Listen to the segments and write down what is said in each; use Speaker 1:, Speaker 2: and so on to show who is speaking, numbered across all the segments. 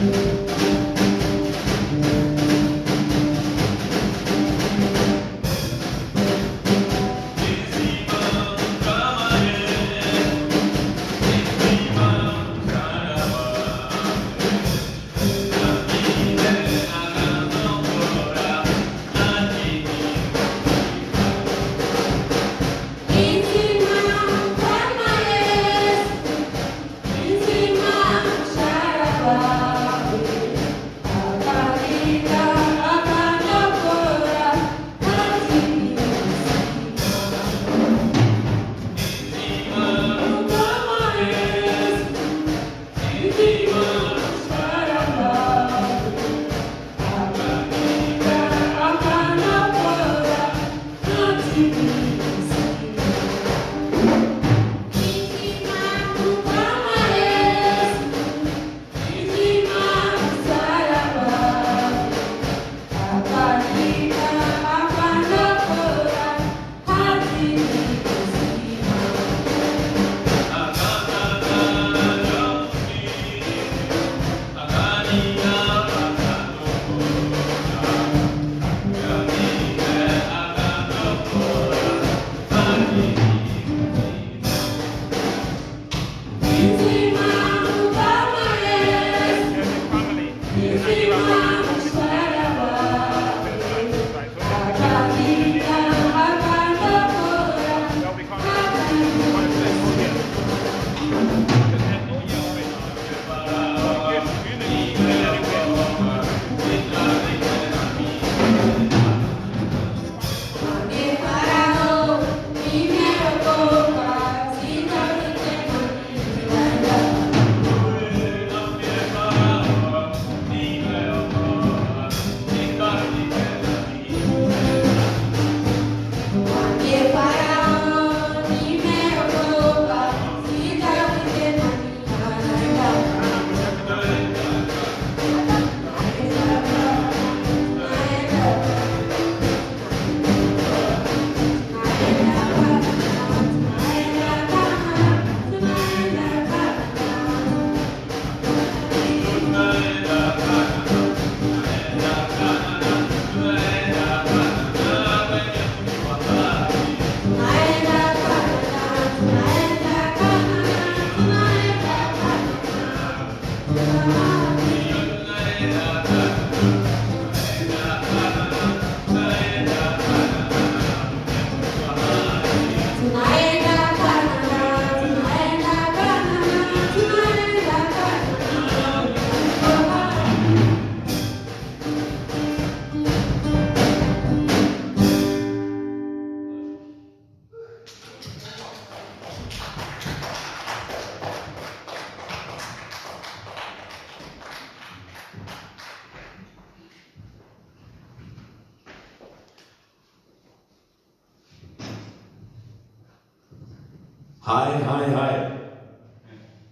Speaker 1: Hej.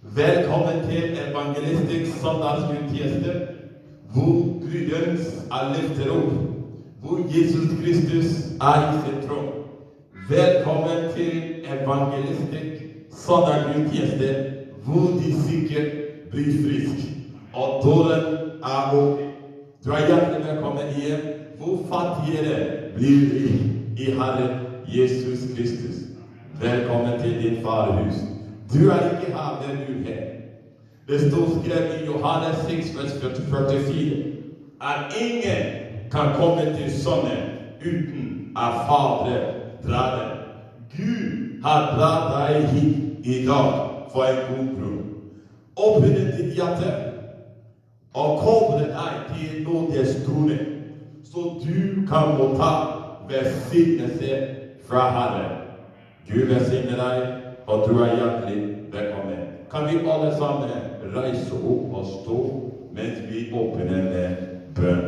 Speaker 1: Velkommen til evangelistisk søndagsgudstjeneste, hvor Gudens er løftet opp, hvor Jesus Kristus er i sentrum. Velkommen til evangelistisk søndagsgudstjeneste, hvor de syke blir friske, og døren er åpen. Du er hjertelig velkommen igjen, hvor fattigere blir rik i Herren Jesus Kristus. Velkommen til din farhus. Du er ikke her, men du er her. Det står skrevet i Johannes 6, vers 44, at ingen kan komme til Sønnen uten at Faderen drar dem. Gud har dratt deg hit i dag for en god grunn. Åpne ditt hjerte og koble deg til nådes trone, så du kan motta velsignelse fra Herren. Gud velsigne deg, og du er hjertelig velkommen. Kan vi alle sammen reise opp og stå mens vi åpner med bønn?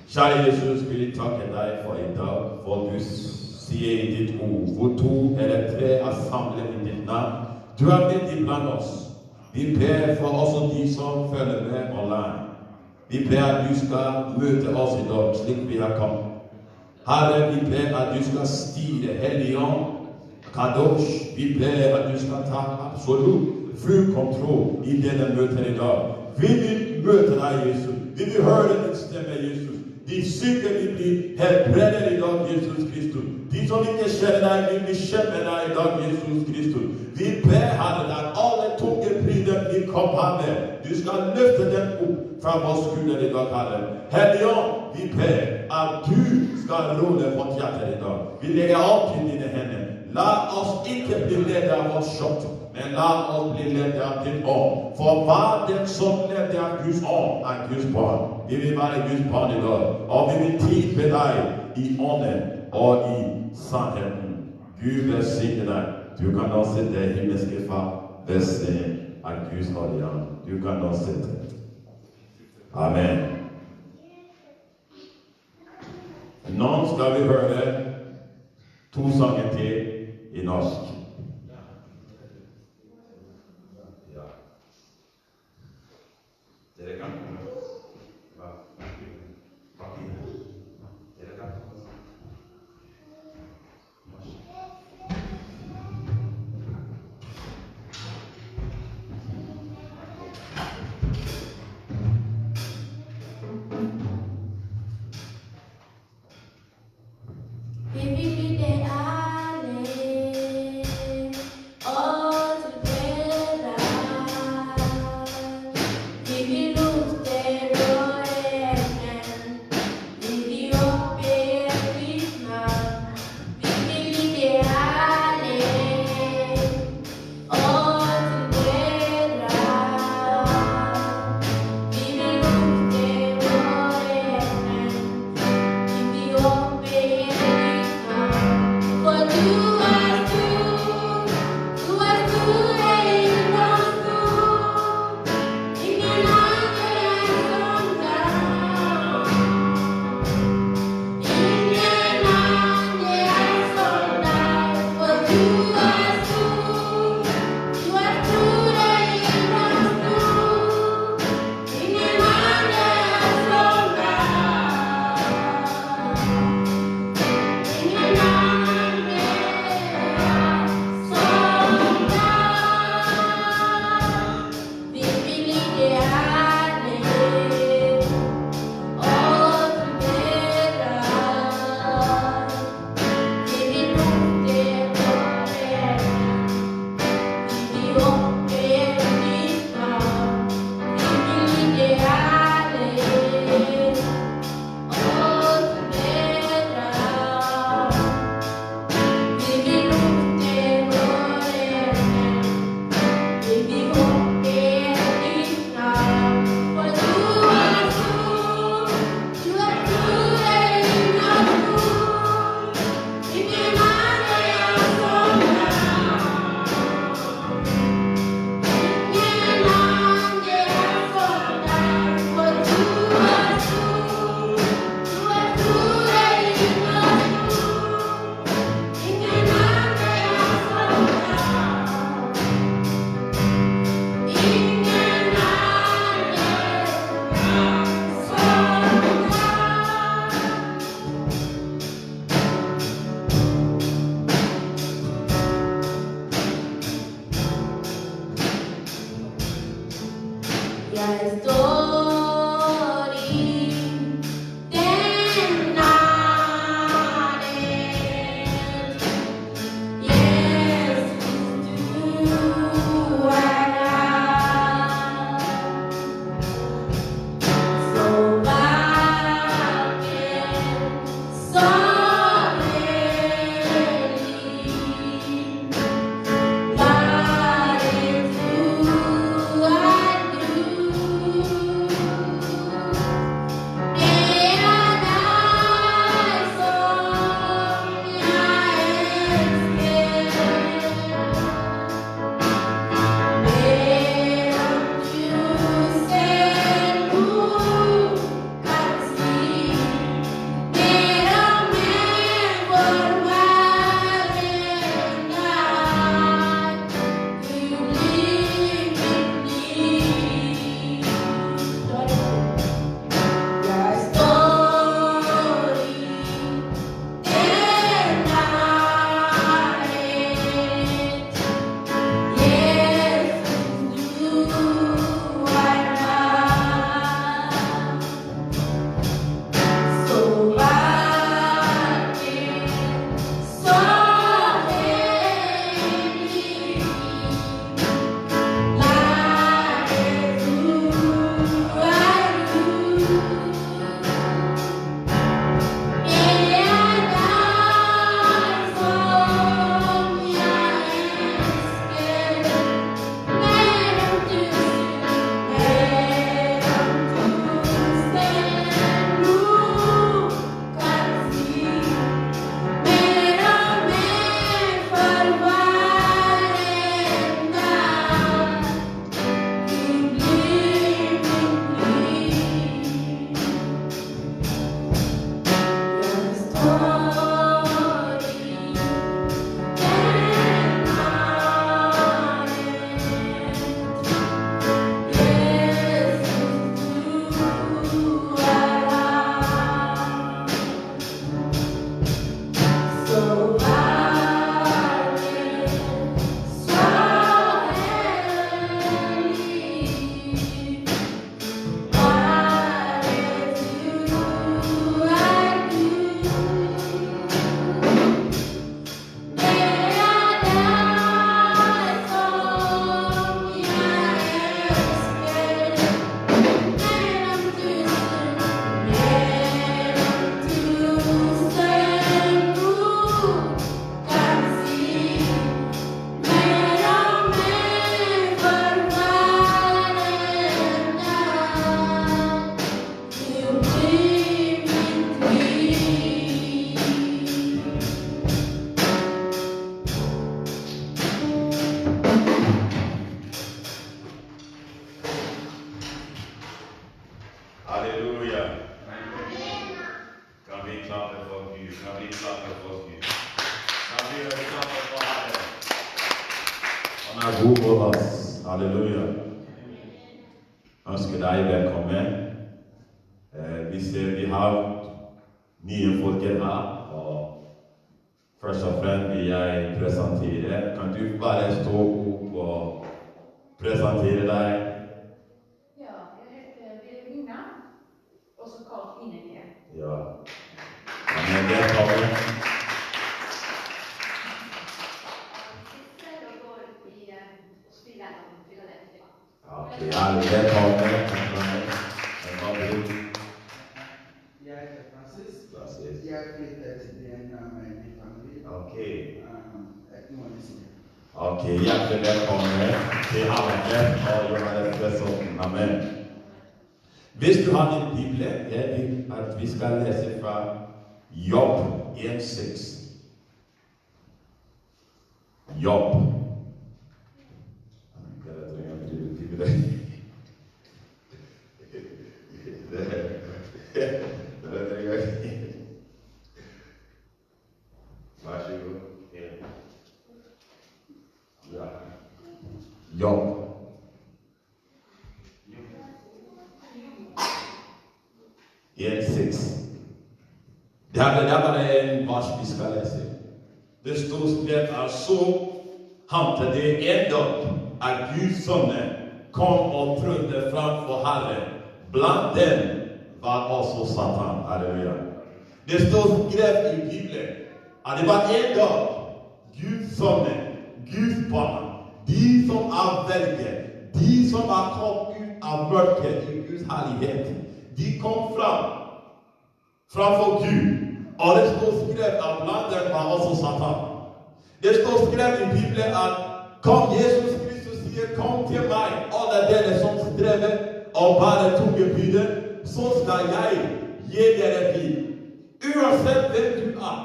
Speaker 1: Kjære Jesus, vi takker deg for i dag, for du sier i ditt ord, hvor 2 eller 3 er samlet i ditt navn. Du er midt iblant oss. Vi ber for også de som følger med online. Vi ber at du skal møte oss i dag, slik vi har kommet. Herre, vi ber at du skal styre Helligånd, Kadosh. Vi ber at du skal ta absolutt full kontroll i denne møtet i dag. Vi vill möta dig Jesus. Vi vill höra din stämma Jesus. De syke vill bli helbredda idag Jesus Kristus. De som inte känner dig vill bli kända dig idag Jesus Kristus. Vi ber Herre att alla tunga bryden vi kom Herre. Du ska lyfta dem upp från vår skulder idag Herre. Herre, vi ber att du ska råda vårt hjärta idag. Vi lägger allt i dina händer. Låt oss inte bli ledda av vårt kött. Men låt oss bli ledda av ditt ånd. För var den som ledde av Guds ånd är Guds barn. Vi vill vara Guds barn idag. Och vi vill tid med dig i ånden och i sannheten. Gud välsigne dig. Du kan då sitta i himmelske far. Välsigne av Guds heliga ande. Du kan då sitta. Amen. Nå skal vi høre 2 sanger til i norsk. Ja. Dere kan dere kan
Speaker 2: Every day I live.
Speaker 1: Alléluia. Kan vi klappe for Gud? Kan vi klappe for Gud? Kan vi klappe for Herren? Han er god for oss. Halleluja. Jeg ønsker deg velkommen. Vi ser vi har nye folk her, og først og fremst vil jeg presentere. Kan du bare stå opp og presentere deg?
Speaker 2: Ja, jeg heter Vilhelmina, også kalt Ineke.
Speaker 1: Ja. Amen, velkommen.
Speaker 2: Jeg sitter og går i spillet om Philadelphia.
Speaker 1: Ok, alle velkommen.
Speaker 3: Jeg heter Francis.
Speaker 1: Francis.
Speaker 3: Jeg flyttet til Vienna med min familie.
Speaker 1: Ok.
Speaker 3: Et måned siden.
Speaker 1: Ok, hjertelig velkommen til Hammerklepp og Johannes Besson. Amen. Hvis du har din bibel, jeg vil at vi skal lese fra Jobb 1,6. Jobb. Jeg trenger ikke bibel. Vær så god. Ja. Jobb. Det er bare en vers vi skal lese. Det står skrevet så hante det en dag at Guds sønner kom og trådte framfor Herren. Blant dem var også Satan. Halleluja. Det står skrevet i Bibelen at det var en dag Guds sønner, Guds barn, de som er velget, de som er kommet ut av mørket i Guds herlighet, de kom framfor Gud. Og det står skrevet at blant dem var også Satan. Det står skrevet i Bibelen at kom Jesus Kristus sier, kom til meg, alle dere som strever og bare tunge byrder, så skal jeg gi dere hvil. Uansett hvem du er,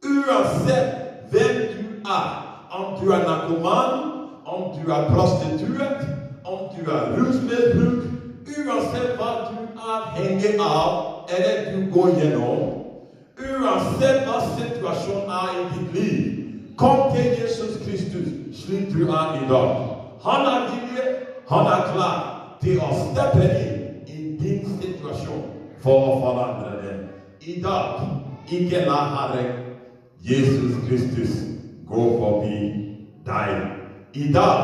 Speaker 1: uansett hvem du er, om du er narkoman, om du er prostituert, om du er rusmisbruk, uansett hva du er henger av, eller du går gjennom, uansett hva situasjonen er i ditt liv, kom til Jesus Kristus slik du er i dag. Han er villig, han er klar til å steppe inn i din situasjon for å forandre den. I dag, ikke la Herren Jesus Kristus gå forbi deg. I dag,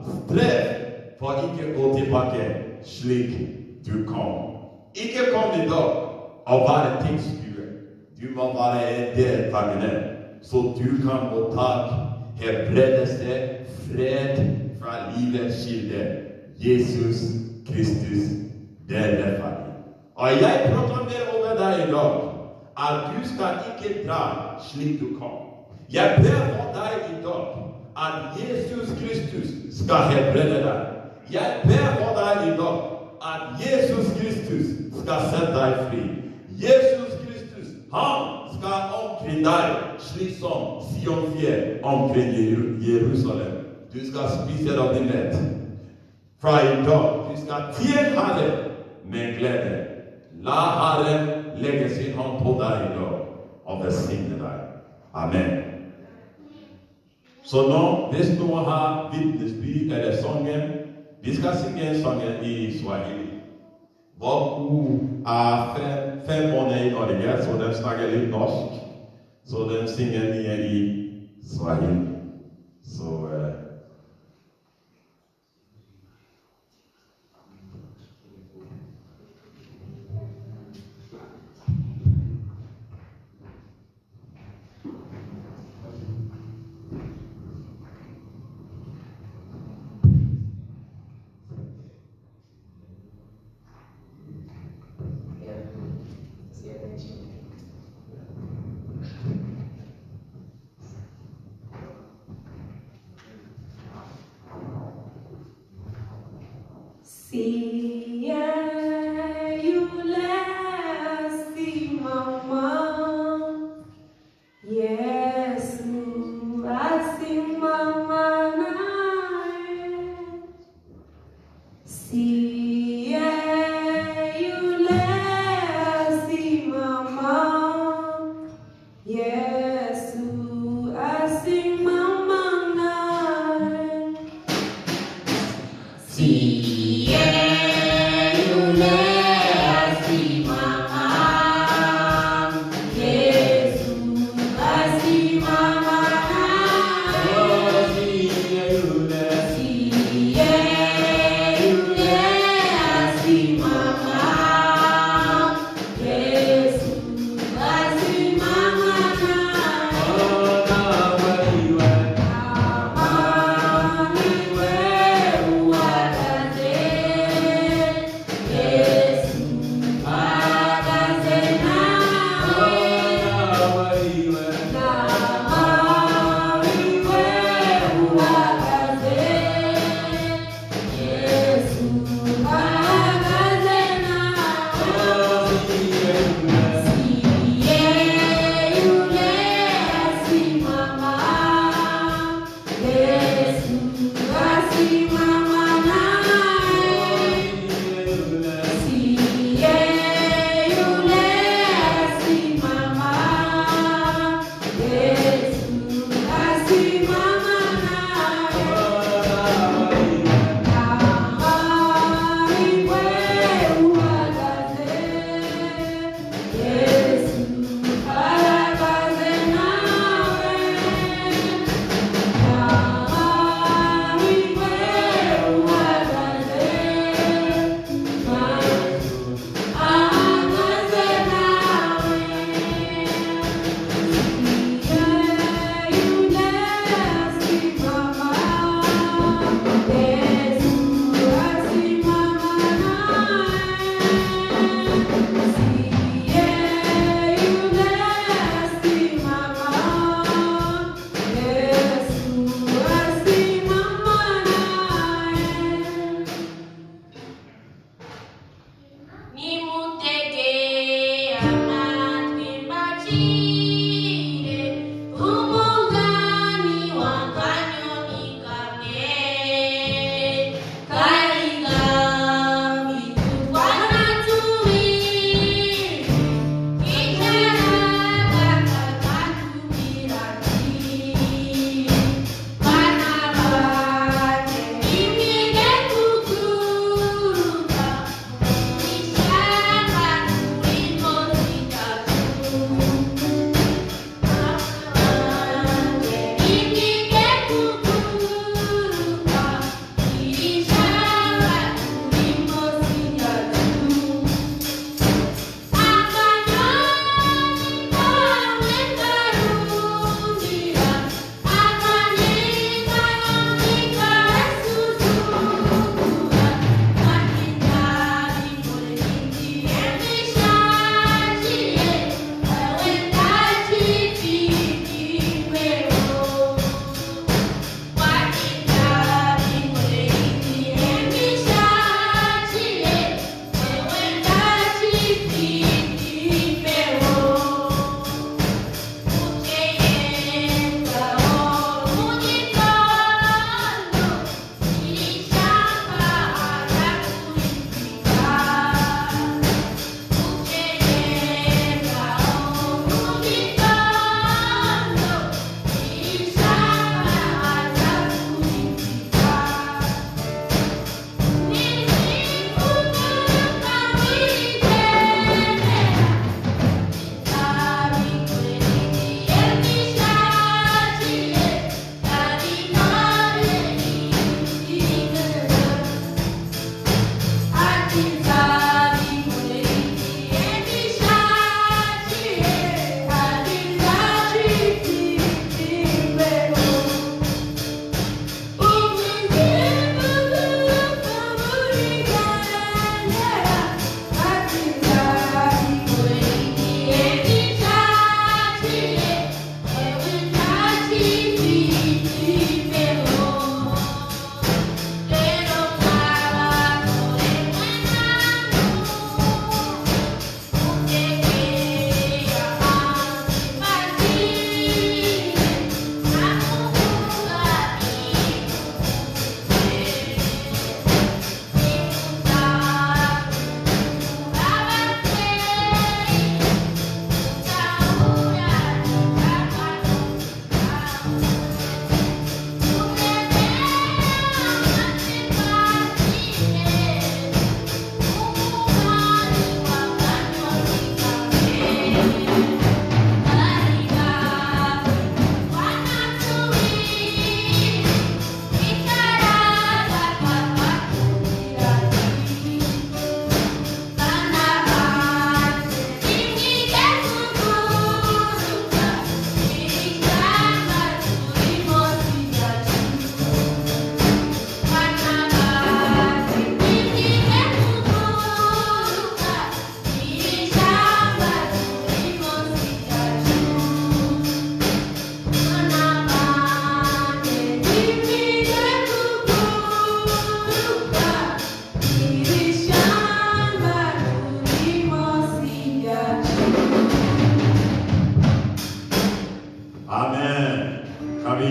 Speaker 1: strev for ikke å gå tilbake slik du kom. Ikke kom i dag og være tilskuer. Du må være en deltakende, så du kan motta helbredelse, fred fra livets kilde. Jesus Kristus, det er rettferdig. Og jeg proklamerer over deg i dag at du skal ikke dra slik du kom. Jeg ber for deg i dag at Jesus Kristus skal helbrede deg. Jeg ber for deg i dag at Jesus Kristus skal sette deg fri. Jesus Kristus, han skal omkring deg slik som Sion-fjell omkring Jerusalem. Du skal spise av din lett. Fra i dag, du skal tjene Herren med glede. La Herren legge sin hånd på deg i dag og velsigne deg. Amen. Så nå, hvis noen har vitnesbyrd eller sangen, vi skal synge en sang i Swahili. Baku er 5 måneder i Norge, så den snakker litt norsk. Så den synger mye i Swahili. Så
Speaker 4: See you last, see mama. Yes, I see mama now. See you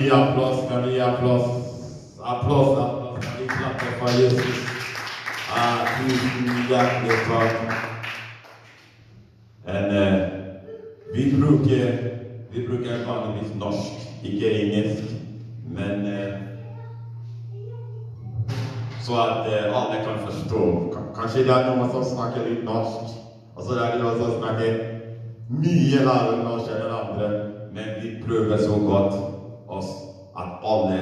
Speaker 1: vi applaus, kan vi applaus. Applaus, kan vi klappe for Jesus. Tusen hjertelig takk. Vi bruker vanligvis norsk, ikke engelsk, men så at alle kan forstå. Kanskje det er noen som snakker litt norsk, og så er det noen som snakker mye lavere norsk enn andre, men vi prøver så godt oss at alle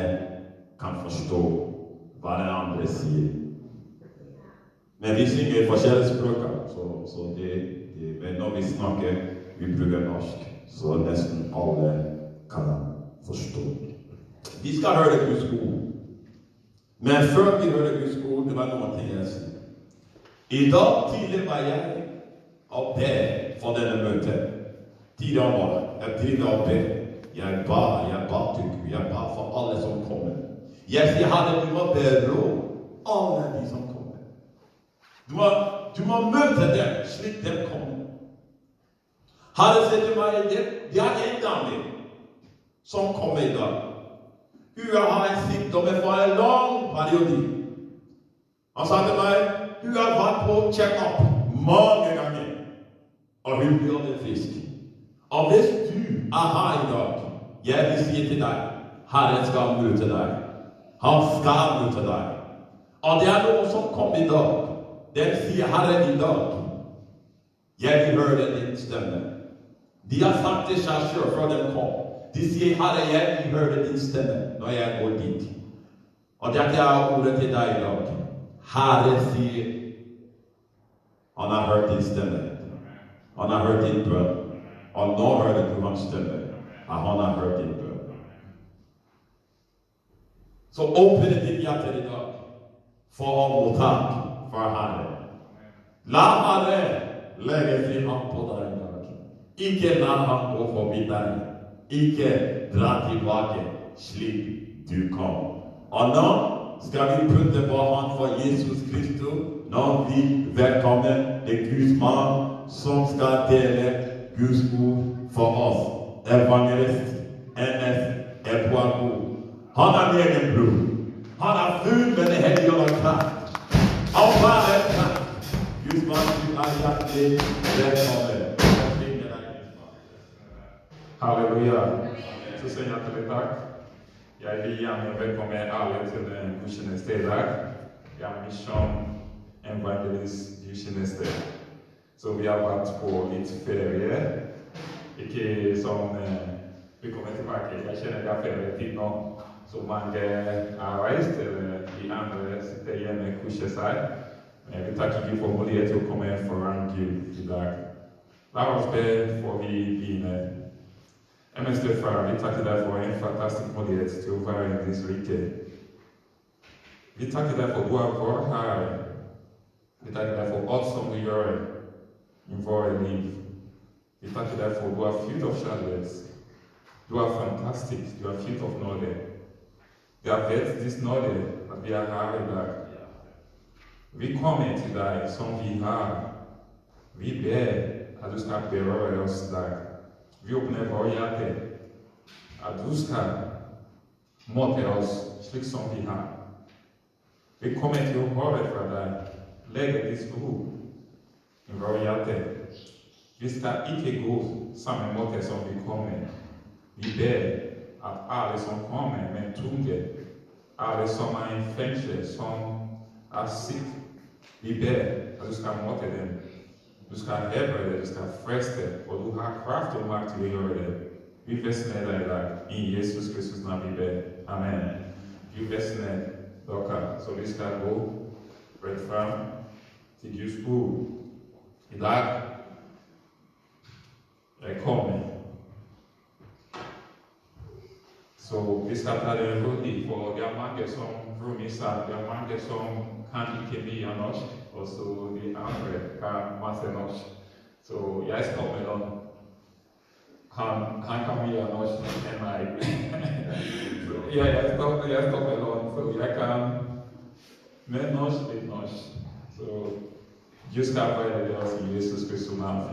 Speaker 1: kan forstå hva den andre sier. Men vi synger forskjellige språk, så men når vi snakker, vi bruker norsk, så nesten alle kan forstå. Vi skal høre Guds ord. Men før vi hører Guds ord, det var noen ting jeg sier. I dag tidlig var jeg og be for denne møtet. Tidligere om året. Jeg driver og be. Jeg ba til Gud. Jeg ba for alle som kommer. Jeg sier, Herre, du må berå alle de som kommer. Du må møte dem slik de kommer. Herre sier til meg, det er en dame som kommer i dag. Hun har en sykdom for en lang periode. Han sa til meg, hun har vært på check-up mange ganger, og hun blir det frisk. Og hvis du er her i dag, jeg vil si til deg, Herren skal møte deg. Han skal møte deg. Og det er noen som kommer i dag. Den sier, Herren, i dag, jeg vil høre din stemme. De har sagt til seg selv før de kom. De sier, Herre, jeg vil høre din stemme når jeg går dit. Og dette er ordet til deg i dag. Herre sier, han har hørt din stemme. Han har hørt din bønn. Og nå hører du hans stemme. Og han har hørt din bønn. Så åpne ditt hjerte i dag for å motta fra Herre. La Herre legge sin hånd på deg i dag. Ikke la ham gå forbi deg. Ikke dra tilbake slik du kom. Og nå skal vi putte på hånd for Jesus Kristus når vi velkommer til Guds mann som skal dele Guds ord for oss. Evangelist N.S. Epoago. Han er egen bror. Han er full med det hellige og kraft. Han bare kraft. Guds mann er hjertelig velkommen.
Speaker 5: Halleluja. Tusen hjertelig takk. Jeg vil gjerne velkomme alle til den gudstjeneste i dag. Jeg er Mission Evangelist gudstjeneste. Så vi har vært på litt ferie. Ikke som vi kommer tilbake. Jeg kjenner det er ferietid nå. Så mange har reist, eller de andre sitter hjemme og kusjer seg. Men vi takker Gud for mulighet til å komme foran Gud i dag. La oss be for vi begynner. Mens far, vi takker deg for en fantastisk mulighet til å være i disse rike. Vi takker deg for du er vår Herre. Vi takker deg for alt som du gjør i våre liv. Vi takker deg for du er fylt av kjærlighet. Du er fantastisk, du er fylt av nåde. Vi har bedt ditt nåde at vi er her i dag. Vi kommer til deg som vi har. Vi ber at du skal berøre oss i dag. Vi åpner vår hjerte, at du skal måte oss slik som vi har. Vi kommer til å høre fra deg, legge ditt ord i vår hjerte. Vi skal ikke gå samme måte som vi kommer. Vi ber at alle som kommer med tunge, alle som er i fengsel, som er syk, vi ber at du skal måte dem. Du skal helbrede, du skal freste, og du har kraft og makt til å gjøre det. Vi velsigner deg i dag, i Jesus Kristus navn vi ber. Amen. Vi velsigner dere, så vi skal gå rett frem til Guds ord. I dag jeg kommer. Så vi skal ta det rolig, for det er mange som brumiser, det er mange som kan ikke mye norsk, og så de andre kan masse norsk. Så jeg stopper nå. Han kan mye norsk enn meg. jeg stopper nå, så jeg kan med norsk litt norsk. Så Gud skal være oss i Jesus Kristus navn.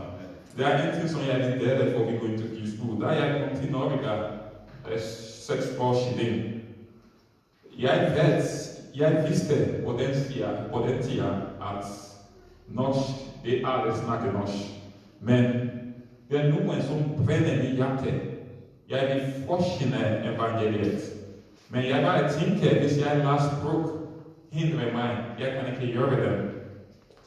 Speaker 5: Det er en ting som jeg vil dele for vi går til Guds ord. Da jeg kom til Norge, 6-årsiden. Jeg visste på den tida at norsk, det alle snakker norsk. Men det er noen som brenner i hjertet. Jeg vil forkynne evangeliet. Men jeg bare tenker, hvis jeg lar språk hindre meg, jeg kan ikke gjøre det.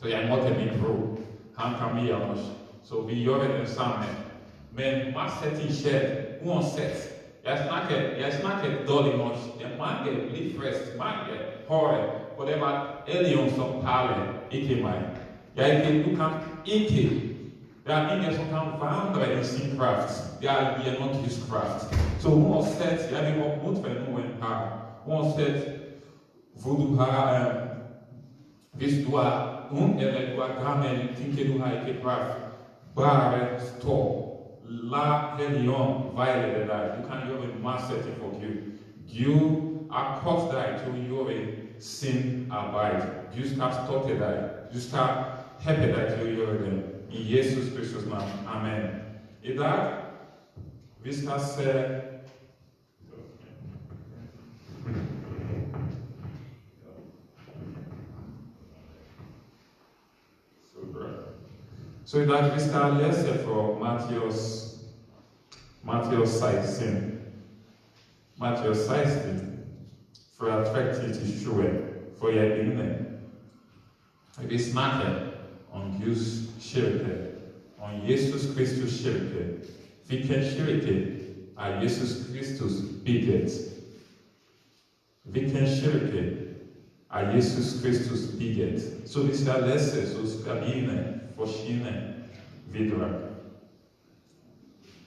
Speaker 5: Så jeg måtte min bror. Han kan mye norsk. Så vi gjør det sammen. Men masse ting skjer uansett. Jeg snakker dårlig norsk. Det er mange blir frest, mange hører. Og det var Elion som taler, ikke meg. Du kan ikke. Det er ingen som kan vandre i sin kraft. Det er gjennom Guds kraft. Så uansett, jeg vil oppmuntre noen her. Uansett hvor du har, hvis du er ung eller du er gammel, tenker du har ikke kraft, bare stå. La Helligånd veilede deg. Du kan gjøre masse ting for Gud. Gud har kalt deg til å gjøre sin arbeid. Gud skal støtte deg. Du skal hjelpe deg til å gjøre det. I Jesus Kristus navn. Amen. I dag vi skal se Så i dag vi skal lese fra Matteus 16. Matteus 16, fra 30 til 20, for jeg begynner. Vi snakker om Guds kirke, om Jesus Kristus kirke. Hvilken kirke er Jesus Kristus bygget? Hvilken kirke er Jesus Kristus bygget? Så vi skal læse, så skal vi begynne forkynne videre.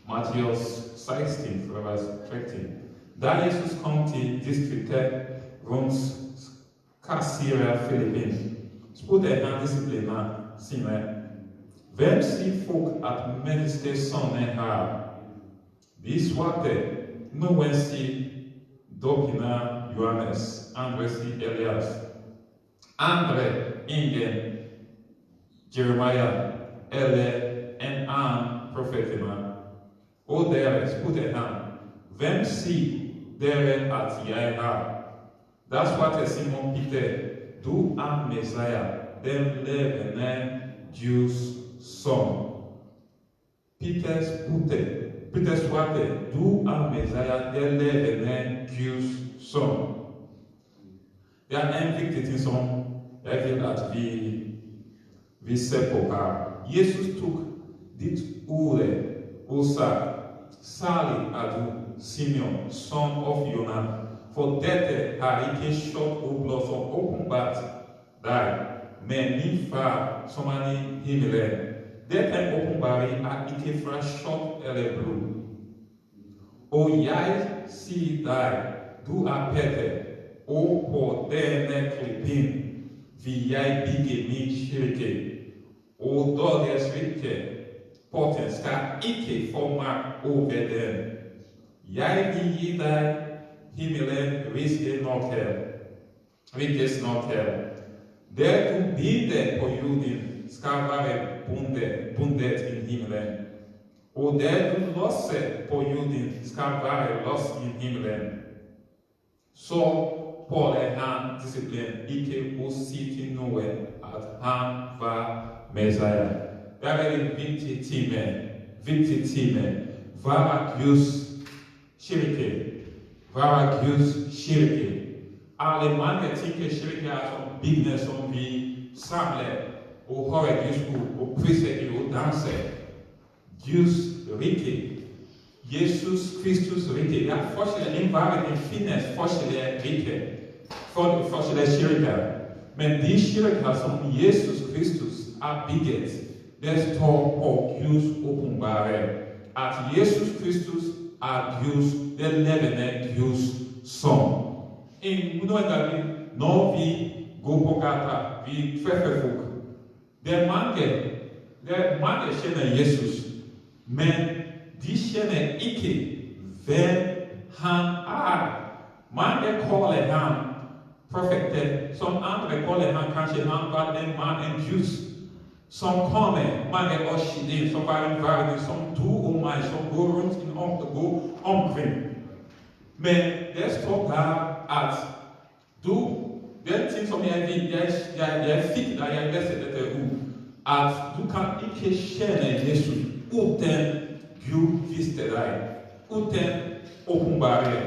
Speaker 5: Matteus 16, fra vers 30. Da Jesus kom til distriktet rundt Caesarea-Philippi, spurte han disiplene sine, hvem sier folk at menneskesønnen er? De svarte, noen sier dåperne Johannes, andre sier Elias, andre ingen Jeremia eller en annen profetene. Og dere spurte han, hvem sier dere at jeg er? Da svarte Simon Peter, du er Messiah, den levende Guds sønn. Peter svarte, du er Messiah, den levende Guds sønn. Det er en viktig ting som jeg vil at vi ser på her. Jesus tok ditt ord og sa, salig er du, Simeon, sønn av Jona, for dette har ikke kjøtt og blod som åpenbart deg, men min far som er i himmelen. Dette åpenbaring er ikke fra kjøtt eller blod. Og jeg sier deg, du er Peter, og på denne klippen vil jeg bygge min kirke, og deres rike porten skal ikke få makt over den. Jeg vil gi deg himmelen rikes nok her. Det du binder på jorden skal være bundet i himmelen, og det du låser på jorden skal være låst i himmelen. Så pålegg han disiplinen ikke å si til noen at han var Messiah. Det er en viktig time. Hva er Guds kirke? Hva er Guds kirke? Alle mange tenker kirke er som bygninger som vi samler og hører Guds ord og priser og danser. Guds rike. Jesus Kristus rike. Det er forskjellig enn bare det finnes forskjellige rike. Forskjellige kirker. Men de kirker som Jesus Kristus er bygget, det står på Guds åpenbaring at Jesus Kristus er Guds, den levende Guds sønn. Noen ganger når vi går på gata, vi treffer folk. Det er mange kjenner Jesus, men de kjenner ikke hvem han er. Mange kaller han profeten, som andre kaller han kanskje han var en mann, en Gud, som kommer mange år siden, som var en verden som du og meg, som går rundt omkring. Men det står der at den ting som jeg fikk da jeg leste dette ord, at du kan ikke kjenne Jesus uten Gud visste deg, uten åpenbare.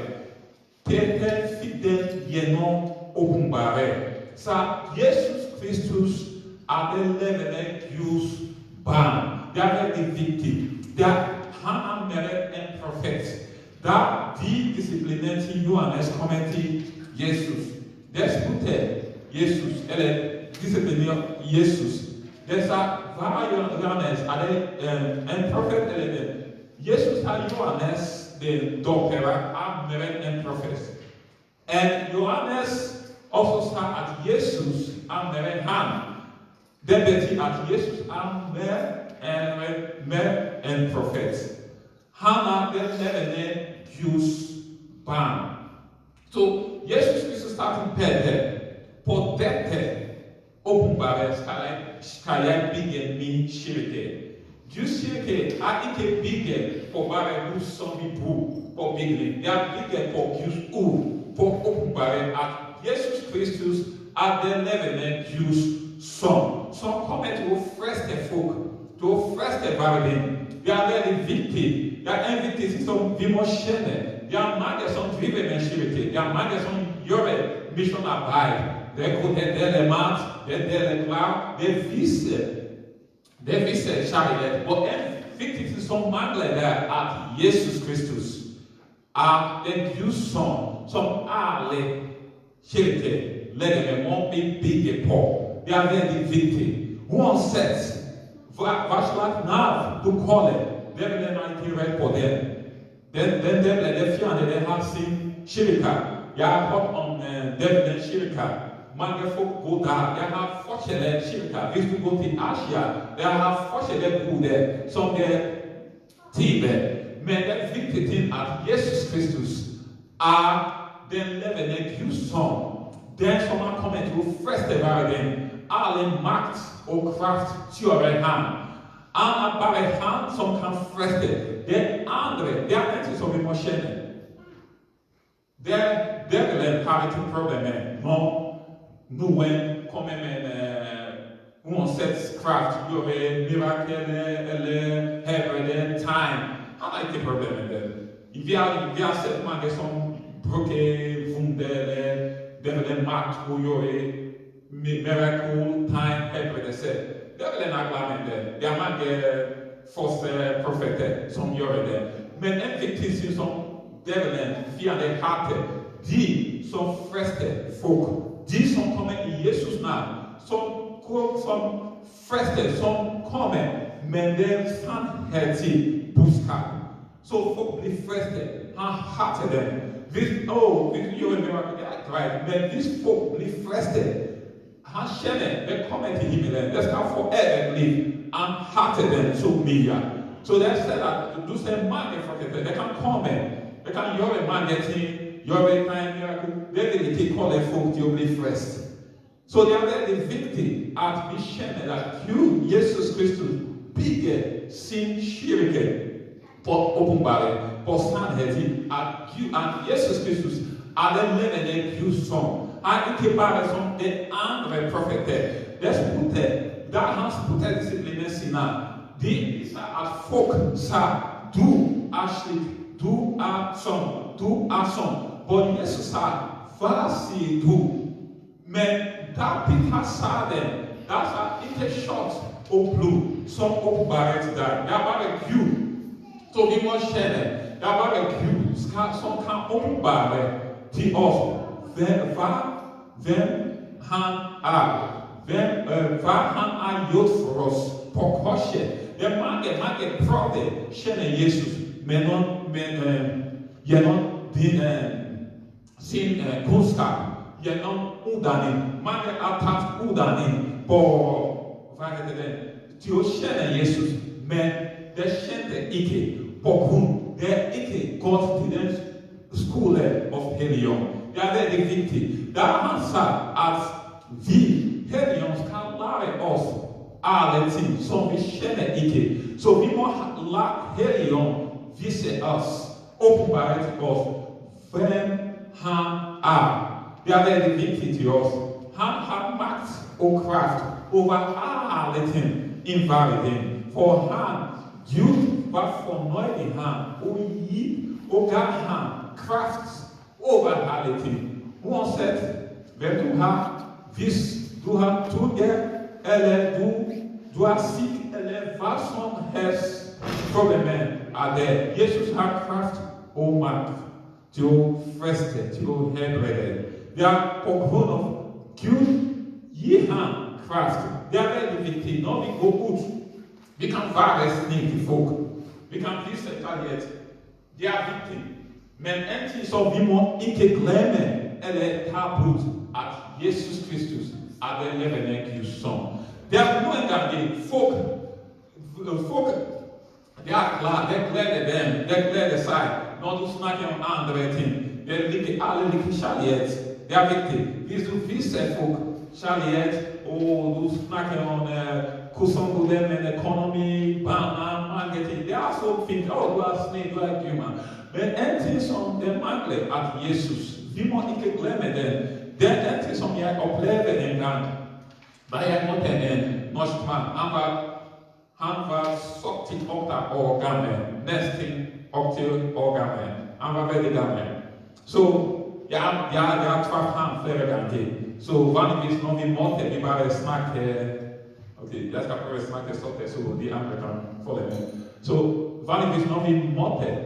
Speaker 5: Dette fikk den gjennom åpenbare. Så Jesus Kristus den levende Guds barn. Det veldig viktig. Han mer en profet. Da de disipliner til Johannes kommer til Jesus, der spurte Jesus, eller disipliner Jesus, der sa, hva Johannes? Det en profet eller det? Jesus har Johannes, den dåpere, mer en profet. Og Johannes også sa at Jesus mer enn han. Det betyr at Jesus mer enn profet. Han den levende Guds barn. Så Jesus Kristus startet Peter. På dette åpenbare skal jeg bygge min kirke. Guds kirke ikke bygget på bare hus som vi bor på bygning. Det bygget på Guds ord, på åpenbare at Jesus Kristus den levende Guds sønn, som kommer til å freste folk, til å freste verden. Det veldig viktig. Det en viktig ting som vi må kjenne. Det mange som driver med kirke. Det mange som gjør misjonarbeid. Det godt, det deler mat, det deler klær. Det viser kjærlighet. Og en viktig ting som mangler er at Jesus Kristus den Guds sønn som alle kirke legger må bygge på. Det veldig viktig. Uansett hva slags navn du kaller, det vil jeg ikke rett på det. Det fjerne, det har sin kirke. Jeg har hørt om den kirke. Mange folk går der. Jeg har forskjellige kirker. Hvis du går til Asia, jeg har forskjellige goder som det type. Men det viktige ting at Jesus Kristus den levende Guds sønn. Den som har kommet til å freste verden. Alle makt og kraft tilhører ham. Han bare han som kan freste. Det andre, det en som vi må kjenne. Djevelen har ikke problemer når noen kommer med uansett kraft, gjør mirakel eller helbrede tegn. Han har ikke problemer med det. Vi har sett mange som bruker vunder eller djevelen makt og gjør mirakel, tegn, helbredelse. Djevelen er glad med det. Det mange falske profeter som gjør det. Men en viktig ting som djevelen fjerne hater, de som frester folk, de som kommer i Jesus navn, som frester, som kommer, men det sannhetsig budskap. Så folk blir frestet. Han hater dem. Hvis du gjør en mirakel, det greit, men hvis folk blir frestet, han kjenner, det kommer til himmelen, det skal få evig liv. Han hater dem så mye. Så det stedet at du ser mange profeter, det kan komme, det kan gjøre mange ting, gjøre en mirakel, det vil ikke kalle folk til å bli frest. Så det veldig viktig at vi kjenner at Gud, Jesus Kristus, bygger sin kirke på åpenbare, på sannheten, at Jesus Kristus den levende Guds sønn. Han ikke bare som den andre profeter. Det spurte, da han spurte disiplene sine, de sa at folk sa, du slik, du sånn, du sånn. Og Jesus sa, hva sier du? Men da Peter sa det, da sa ikke kjøtt og blod som åpenbaret deg. Det bare Gud. Så vi må kjenne, det bare Gud som kan åpenbare til oss hvem han hva han har gjort for oss på korset. Det mange prøver kjenne Jesus gjennom sin kunnskap, gjennom utdanning. Mange har tatt utdanning på til å kjenne Jesus, men det kjente ikke på grunn. Det ikke gått til den skole av Helion. Det veldig viktig. Da han sa at vi, Helion, skal lære oss alle ting som vi kjenner ikke. Så vi må la Helion vise oss, åpenbare til oss, frem han er. Det er veldig viktig til oss. Han har makt og kraft over alle ting i verden. For han, Gud, var fornøyd i ham og gi og ga ham kraft over alle ting. Uansett hvem du har, hvis du har tuger, eller du er syk, eller hva som helst problemer er det. Jesus har kraft og makt til å friste, til å helbrede. Det er på grunn av Gud gir ham kraft. Det er veldig viktig når vi går ut. Vi kan være snill til folk. Vi kan vise kjærlighet. Det er viktig. Men en ting som vi må ikke glemme eller ta bort, at Jesus Kristus er den levende Guds sønn. Det er noen ganger folk det er klart, det gleder dem, det gleder seg når du snakker om andre ting. Alle liker kjærlighet. Det er viktig. Hvis du viser folk kjærlighet, og du snakker om hvordan du lever med økonomi, barna, mange ting, det er så fint. Du er snill, du er human. Men en ting som det mangler, at Jesus, vi må ikke glemme det. Det er en ting som jeg opplevde en gang. Da jeg møtte en norsk mann. Han var 78 år gammel. Nesten 80 år gammel. Han var veldig gammel. Så jeg traff ham flere ganger. Så vanligvis når vi måtte, vi bare snakke. Ok, jeg skal prøve å snakke så de andre kan følge med. Så vanligvis når vi måtte,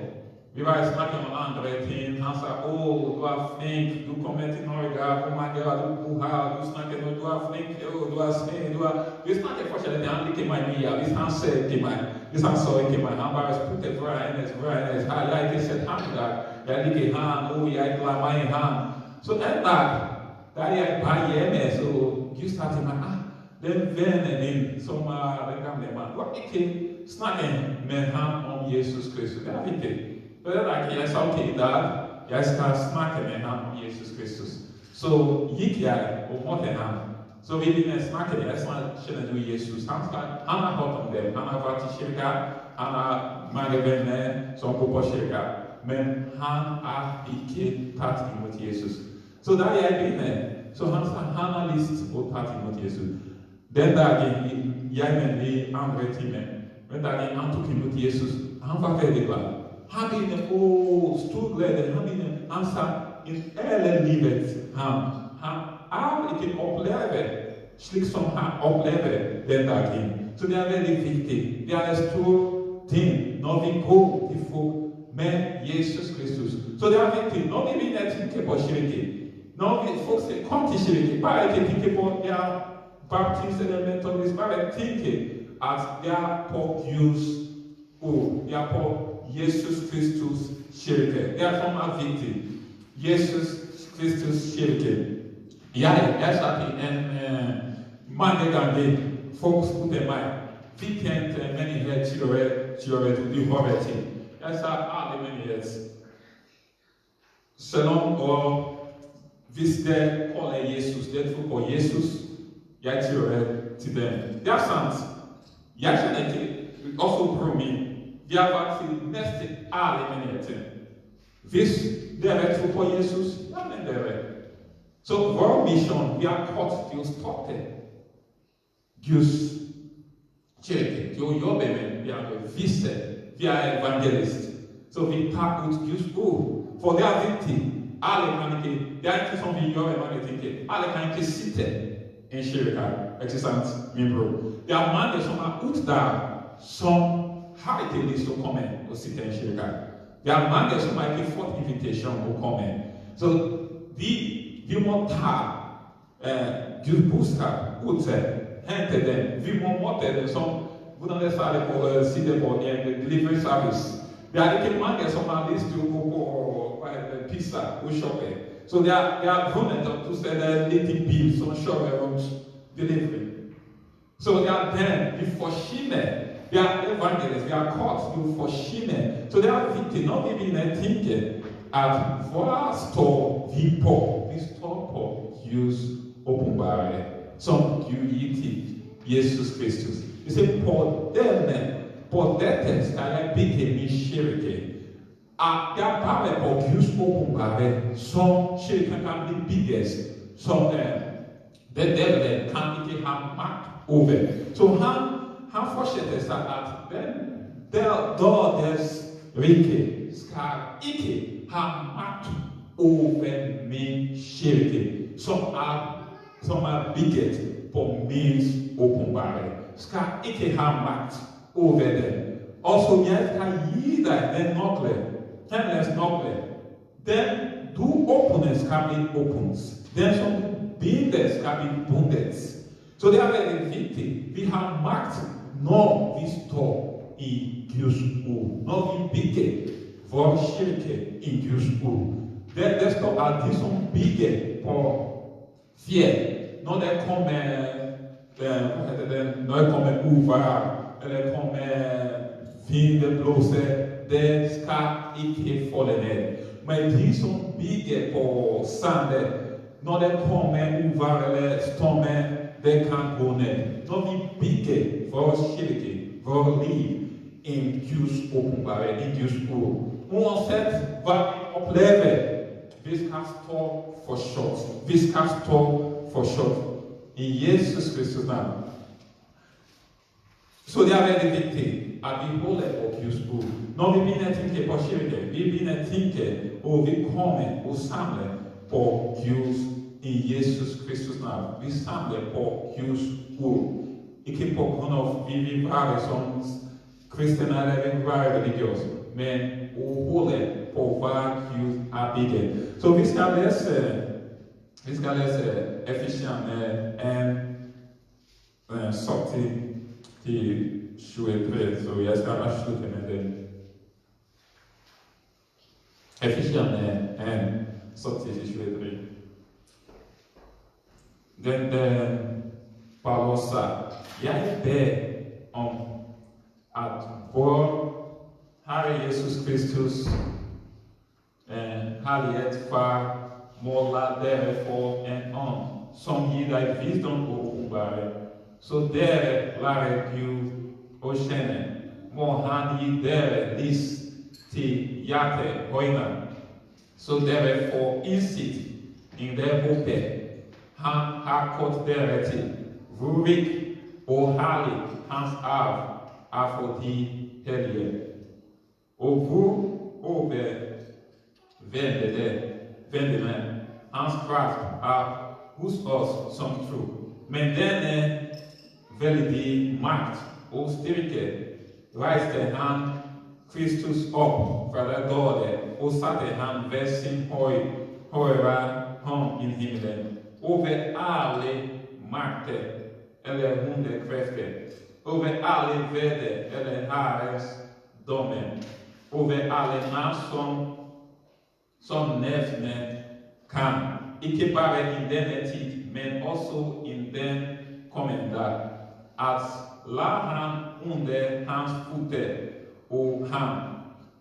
Speaker 5: vi bare snakke om andre ting. Han sa, du er flink, du kommer til Norge, mange år du bor her, du snakker når du er flink, du er snill, Vi snakker forskjellig ting, han liker meg mye, hvis han ser ikke meg, hvis han så ikke meg, han bare spurte hva hennes, jeg har ikke sett ham i dag, jeg liker han, jeg gleder meg i han. Så en dag, da jeg var hjemme, så Gud sa til meg, den vennen din som er den gamle mann, du har ikke snakket med ham om Jesus Kristus, det er viktig. Så det er ikke jeg sa til i dag, jeg skal snakke med ham om Jesus Kristus. Så gikk jeg og møtte ham. Så vi begynte å snakke, jeg sa, kjenner du Jesus? Han har hørt om dem, han har vært i kirka, han har mange venner som går på kirka. Men han har ikke tatt imot Jesus. Så da jeg begynte, så han sa, han har lyst til å ta imot Jesus. Den dagen, jeg mener i andre timen, den dagen han tok imot Jesus, han var veldig glad. Han begynner stor glede. Han sa i hele livet han har ikke opplevd slik som han opplevde den dagen. Så det er veldig viktig. Det er en stor ting når vi går til folk med Jesus Kristus. Så det er viktig når vi begynner å tenke på kirke. Når vi folk sier kom til kirke, bare ikke tenke på baptist eller metodist, bare tenke at det er på Guds ord. Det er på Jesus Kristus kirke. Det er som er viktig. Jesus Kristus kirke. Jeg satt i mange ganger folk spurte meg hvilken menighet kjører du hører til. Jeg sa alle menighet. Selv om hvis det kaller Jesus, det tror på Jesus, jeg kjører til dem. Det er sant. Jeg kjenner til også bror min. Vi har vært til nesten alle menigheter. Hvis dere tror på Jesus, ja, men dere. Så vår misjon, vi har kort til å starte Guds kirke, til å jobbe med, vi har visse, vi er evangelist. Så vi tar ut Guds ord, for det er viktig. Alle kan ikke, det er ikke som vi gjør i mange ting. Alle kan ikke sitte i en kirke, ikke sant, min bror. Det er mange som er ute der, som har ikke lyst til å komme og sitte i en kirke. Det er mange som har ikke fått invitasjon til å komme. Så vi må ta Guds budskap ut, hente den. Vi må måtte det som, hvordan jeg sa det på siden på en delivery service. Det er ikke mange som har lyst til å gå på pizza og shoppe. Så det er grunnet til å se en liten bil som kjører rundt delivery. Så det er den vi forsyner. Vi er evangelist, vi er kort, vi forsyner. Så det er viktig når vi begynner å tenke at hva står vi på? Vi står på Guds åpenbaring som Gud gir til Jesus Kristus. Vi sier på dette skal jeg bygge min kirke. Jag bara på Guds uppenbarelse som kyrkan kan bli biggest, som the devil kan inte ha makt över. Så han fortsätter så att då dess rike ska icke ha makt över min kyrka som är bygget på min uppenbarelse. Ska icke ha makt över den. Och så jag ska ge dig den något. Hemlös något. Den du öppnar ska bli öppnat. Den som binder ska bli bundet. Så det är väldigt viktigt. Vi har makt när vi står i Guds ord. När vi bygger vår kyrka i Guds ord. Det står att de som bygger på fjäll, när det kommer oväder eller kommer vindblåser, det ska icke falla ner. Men de som bygger på sanden, när det kommer oväder eller stormar, det kan gå ner. När vi bygger vår kyrka, vår liv, i Guds uppenbarelse, i Guds ord. Oavsett vad vi upplever, vi ska stå förstås. Vi ska stå förstås. I Jesus Kristus namn. Så det är väldigt viktigt att vi håller på Guds ord. När vi börjar tänka på kyrkan, vi börjar tänka och vi kommer och samlar på Guds i Jesus Kristus namn. Vi samlar på Guds ord. Icke på grund av vi vill vara som kristna eller vi vill vara religiösa. Men och håller på vad Gud har byggt. Så vi ska läsa Efesierna 1 till 23. Så jag ska avsluta med det. Efesierna 1 till 23. Den Paulus sa, jag ber om att vår Herre Jesus Kristus härlighet far måla därför en ånd som ger dig visdom och uppenbarelse. Så där lär Gud och känna. Må han ge dig list till hjärtehöjden. Så där får insikt in där uppe. Han har kort där till. Hur rik och härlig hans arv är för de helige. Och hur överväldigande hans kraft är hos oss som tror. Men den är väldig makt och styrka reste han Kristus upp för att döda och satte han vid sin högra hand i himlen. Över alla makter eller underkrafter, över alla väder eller herrens domen, över alla namn som nämnden kan, icke bara i denna tid, men också i den kommande, att la han under hans fötter och han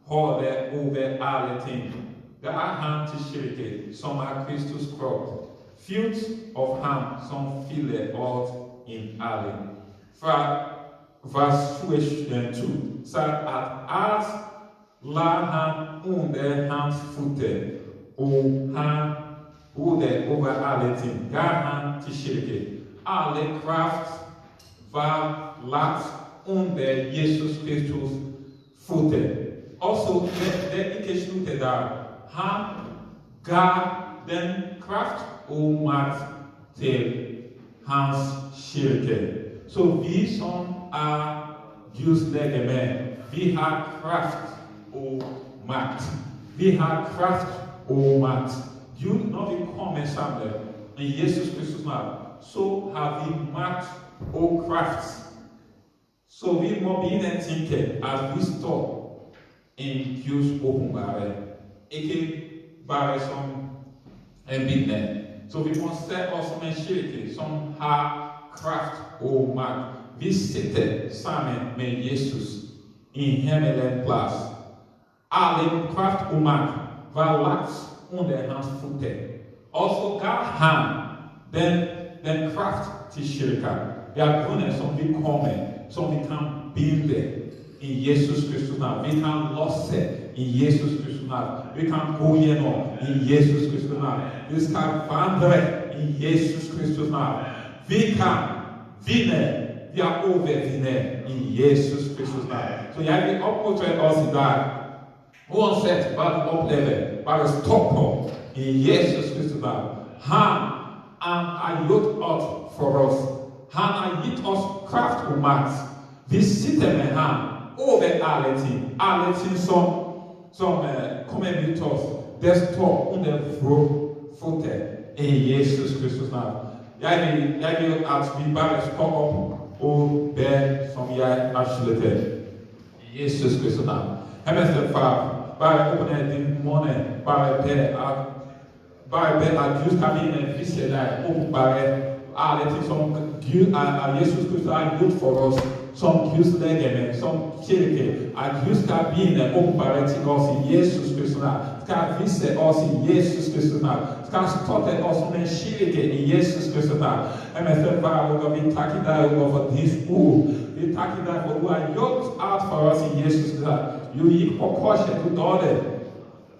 Speaker 5: håller över alla ting. Det är han till kyrkan som är Kristus kropp, fylld av han som fyller allt in alla. För vers 22 så att allt la han under hans fötter och han rådde över alla ting. Gav han till kyrkan. All kraft var lagt under Jesus Kristus fötter. Också det icke slutet där. Han gav den kraft och makt till hans kyrka. Så vi som är Guds lägemän, vi har kraft och makt. Vi har kraft och makt. Gud, när vi kommer samman i Jesus Kristus namn, så har vi makt och kraft. Så vi må börja tänka att vi står i Guds uppenbarelse. Icke bara som en vittne. Så vi måste se oss som en kyrka som har kraft och makt. Vi sitter samman med Jesus i himmelen plats. All kraft och makt var lagt under hans fötter. Och så gav han den kraft till kyrkan. Det är grunden som vi kommer, som vi kan bilda i Jesus Kristus navn. Vi kan losse i Jesus Kristus navn. Vi kan gå gjennom i Jesus Kristus navn. Vi skal vandre i Jesus Kristus navn. Vi kan vinne. Vi har overvinnet i Jesus Kristus navn. Så jeg vil oppmuntre oss i dag. Uansett hva du opplever, bare stopp på i Jesus Kristus navn. Han har gjort alt for oss. Han har gitt oss kraft og makt. Vi sitter med ham over alle ting. Alle ting som kommer mot oss. Det står under vår føtter i Jesus Kristus navn. Jeg vil at vi bare står opp og ber som jeg avslutter. I Jesus Kristus navn. Himmelske Far, bare åpne din munn, bare be at Gud skal vise deg og bare alle ting som Gud av Jesus Kristus har gjort for oss, som Guds legeme, som kirke, at Gud skal begynne bare til oss i Jesus Kristus navn, skal vise oss i Jesus Kristus navn, skal støtte oss som en kirke i Jesus Kristus navn. Himmelske Far, og vi takker deg for ditt ord. Vi takker deg for du har gjort alt for oss i Jesus Kristus navn. Du gikk på korset, du døde.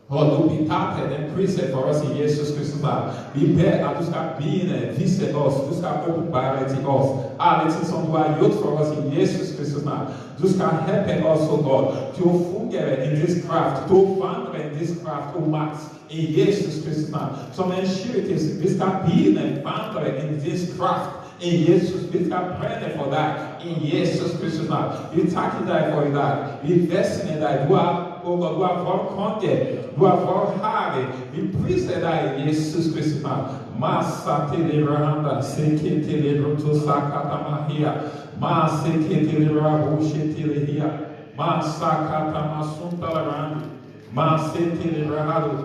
Speaker 5: Og du betalte den prisen for oss i Jesus Kristus navn. Vi ber at du skal begynne, vise oss, du skal åpenbare til oss alle ting som du har gjort for oss i Jesus Kristus navn. Du skal hjelpe oss så godt til å fungere i ditt kraft, til å vandre i ditt kraft og makt i Jesus Kristus navn. Som en kirke, vi skal begynne vandre i ditt kraft i Jesus. Vi skal brenne for deg i Jesus Kristus navn. Vi takker deg for i dag. Vi velsigner deg. Du er vår konge. Du er vår Herre. Vi priser deg i Jesus Kristus navn. Masa til Ibrahanda, seke til Ibrahanda, maseke til Ibrahanda, masa katamasunta larandi, maseke til Ibrahanda.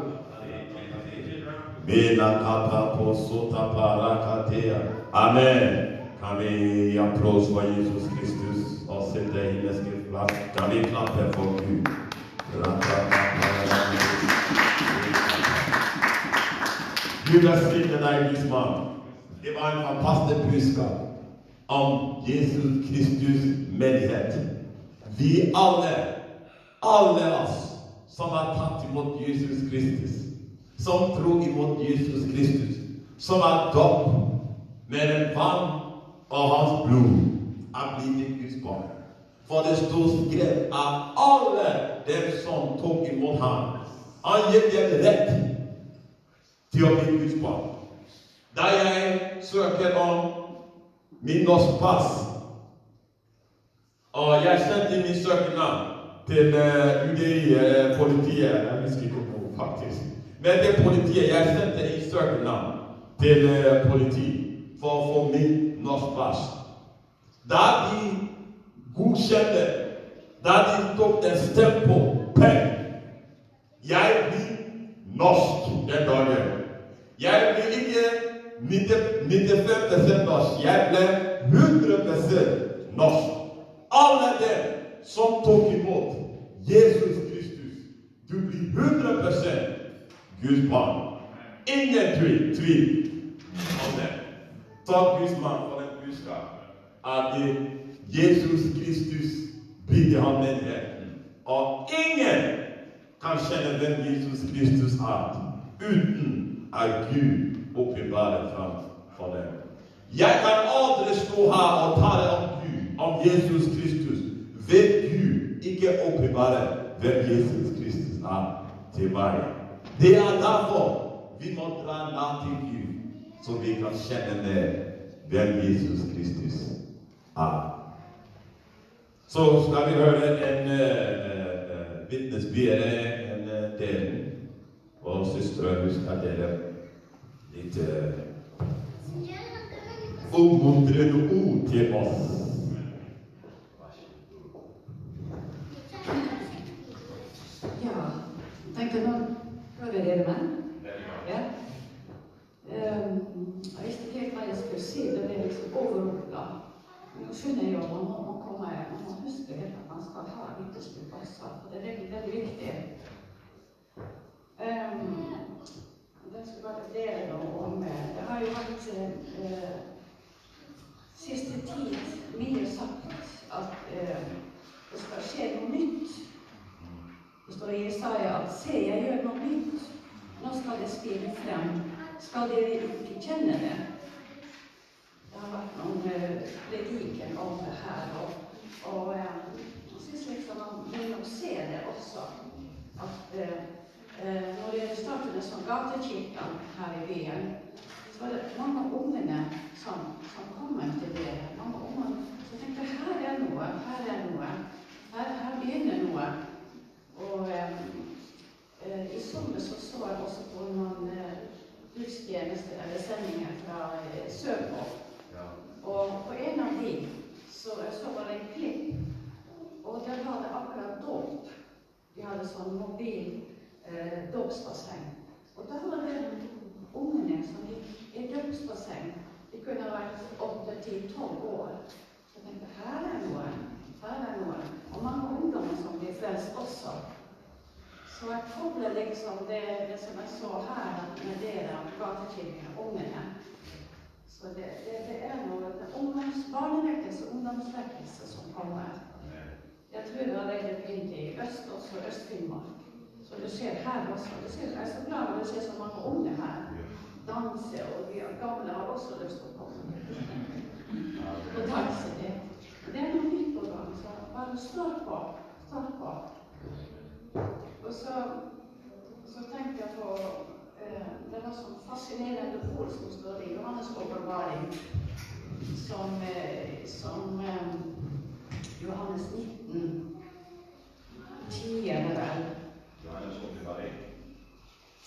Speaker 1: Bena kata på sota parakatea. Amen. Kan vi applaus for Jesus Kristus og sette himmelske plass? Kan vi klappe for Gud? Gud velsigne deg, Gisman. Det var en fantastisk budskap om Jesus Kristus menighet. Vi alle oss som har tatt imot Jesus Kristus, som tror imot Jesus Kristus, som er døpt med en vann og hans blod, er blitt Guds barn. For det står skrevet av alle dem som tok imot ham. Han gir dem rett til å bli Guds barn. Da jeg søker om min norsk pass, og jeg sendte min søknad til UDI, politiet, jeg husker ikke noe faktisk. Men det politiet, jeg sendte i søknad til politiet for å få min norsk pass. Da de godkjente, da de tok den stempel pen, jeg blir norsk den dagen. Jeg ble ikke 95% norsk, jeg ble 100% norsk. Alle dem som tok imot Jesus Kristus, du blir 100% Guds barn. Ingen tvil om det. Takk Guds mann for den budskap at Jesus Kristus bygger han menigheten. Og ingen kan kjenne hvem Jesus Kristus er uten at Gud åpenbarer fram for dem. Jeg kan aldri stå her og tale om Gud, om Jesus Kristus, ved Gud ikke åpenbarer hvem Jesus Kristus er til meg. Det er derfor vi må dra nær til Gud, så vi kan kjenne hvem Jesus Kristus er. Så skal vi høre en vitnesbyrd, en del, og søstre, hun skal dele litt oppmuntrende ord til oss.
Speaker 2: Ja, tenkte nå hører dere meg? Ja. Jeg visste ikke helt hva jeg skulle si, det ble liksom overrumpla. Nå skjønner jeg jo at man må huske helt at man skal ha vitnesbyrd også, for det er veldig viktig. Jeg skal bare dele noe om, jeg har jo hatt siste tid mye sagt at Det skal skje noe nytt. Det står i Jesaja at se, jeg gjør noe nytt. Nå skal det skrive frem. Skal dere ikke kjenne det? Det har vært noen prediker om det her, og jeg synes liksom man må se det også. At når det startet en sånn gatekirke her i byen, så var det mange ungene som kom til det. Mange unger som tenkte, her er noe, her begynner noe. Og i sommer så jeg også på noen gudstjenester eller sendinger fra Sørpå. Og på en av de så var det en klipp, og der var det akkurat dåp. De hadde sånn mobil dåpsbasseng. Og da var det ungene som gikk i dåpsbasseng. De kunne ha vært 8, 10, 12 år. Så jeg tenkte, her er noe. Og mange ungdommer som blir frelst også. Så jeg kobler liksom det som jeg så her med dere gatekirkene, ungene. Så det er noe barnevekkelse og ungdomsvekkelse som kommer. Jeg tror det allerede begynte i Øst, også Øst-Finnmark. Så det skjer her også. Jeg er så glad når det ser så mange unge her danse, og vi gamle har også lyst til å komme og danse det. Det er noe nytt på gang, så bare start på. Og så tenkte jeg på det var sånn fascinerende ord som står i Johannes åpenbaring, som Johannes 19, 10 eller vel.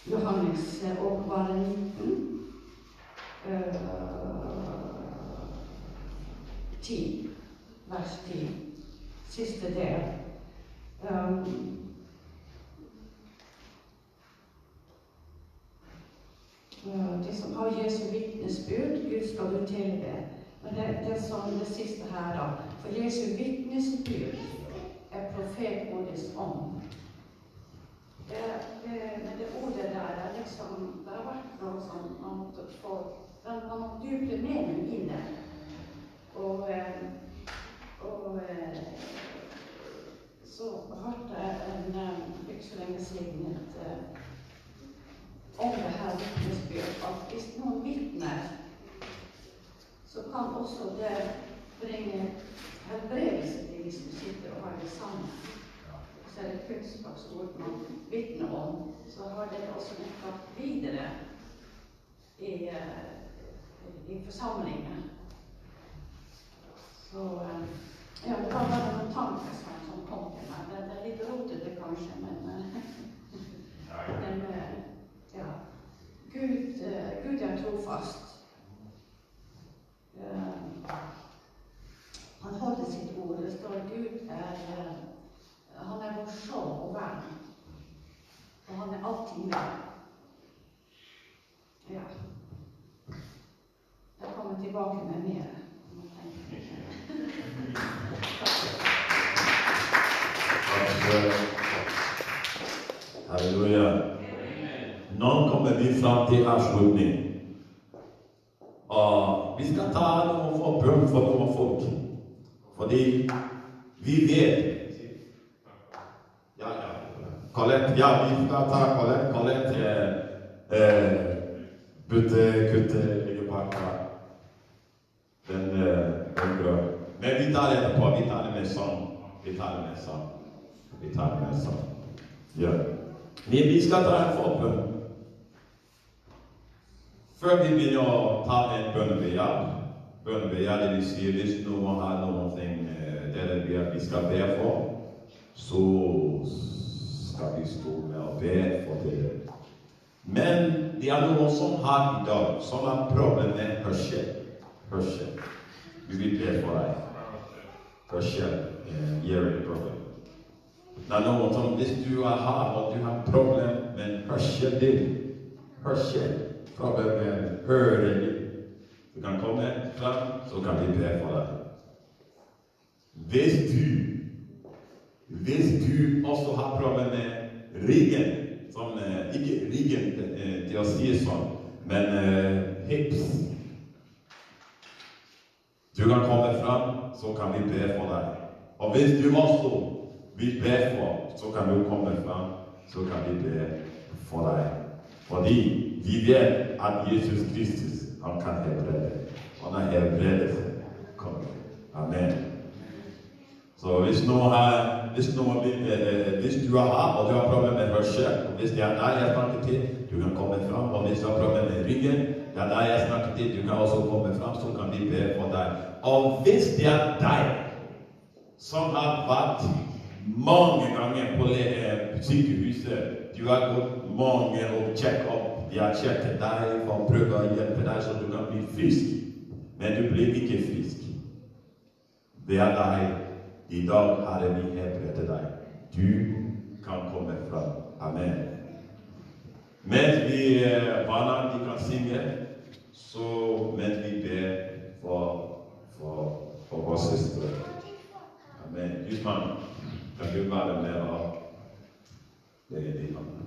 Speaker 2: Johannes åpenbaring 19, 10, vers 10, siste del. Det som har Jesu vittnesbyrd, Gud skal du tilbe. Men det er sånn det siste her da. For Jesu vittnesbyrd er profetordets ånd. Men det ordet der er liksom, det har vært noe som man måtte få, det har noen dypere mening i det. Og så hørte jeg ikke så lenge siden om det her vittnesbyrd, at hvis noen vittner, så kan også det bringe helbredelse til de som sitter og har det sammen. Så er det kunnskapsord man vittner om, så har det også nekket videre i forsamlingen. Så ja, det var bare noen tanker som kom til meg. Det er litt rotete kanskje, men ja, Gud er trofast. Han holder sitt ord. Det står Gud han er vår skjold og vern. Og han er alltid med. Ja. Jeg kommer tilbake med mer.
Speaker 1: Halleluja. Nå kommer vi fram til avslutning. Og vi skal ta noen forbønn for noen folk. Fordi vi vet. Colette, ja, vi skal ta Colette kutte ligger bak her. Den grønn. Men vi tar det etterpå, vi tar det med sånn. Ja. Men vi skal ta en forbønn. Før vi begynner å ta en bønnebegjær, det vil si hvis noen har noen ting vi skal be for, så skal vi stå med å be for det. Men det er noen som har i dag, som har problemer med hørsel. Vi vil be for deg. Hørsel, hearing problem. Det er noen som, hvis du har problemer med hørsel, problem med høring, du kan komme frem, så kan vi be for deg. Hvis du også har problemer med ryggen, som ikke ryggen til å si sånn, men hips, du kan komme frem, så kan vi be for deg. Og hvis du også vil be for, så kan du komme frem, så kan vi be for deg. Fordi vi vet at Jesus Kristus, han kan helbrede. Han er helbredelse. Amen. Så hvis du har problemer med hørsel, og hvis det er deg jeg snakker til, du kan komme frem. Og hvis du har problemer med ryggen, det er deg jeg snakker til, du kan også komme frem, så kan vi be for deg. Og hvis det er deg som har vært mange ganger på sykehuset, du har gått mange og sjekket opp, de har sjekket deg for å prøve å hjelpe deg så du kan bli frisk, men du blir ikke frisk. Det er deg. I dag har vi helbredet deg. Du kan komme frem. Amen. Mens vi barna de kan synge, så mens vi ber for vår søster. Amen. Gudmann, kan du være med og legge de håndene?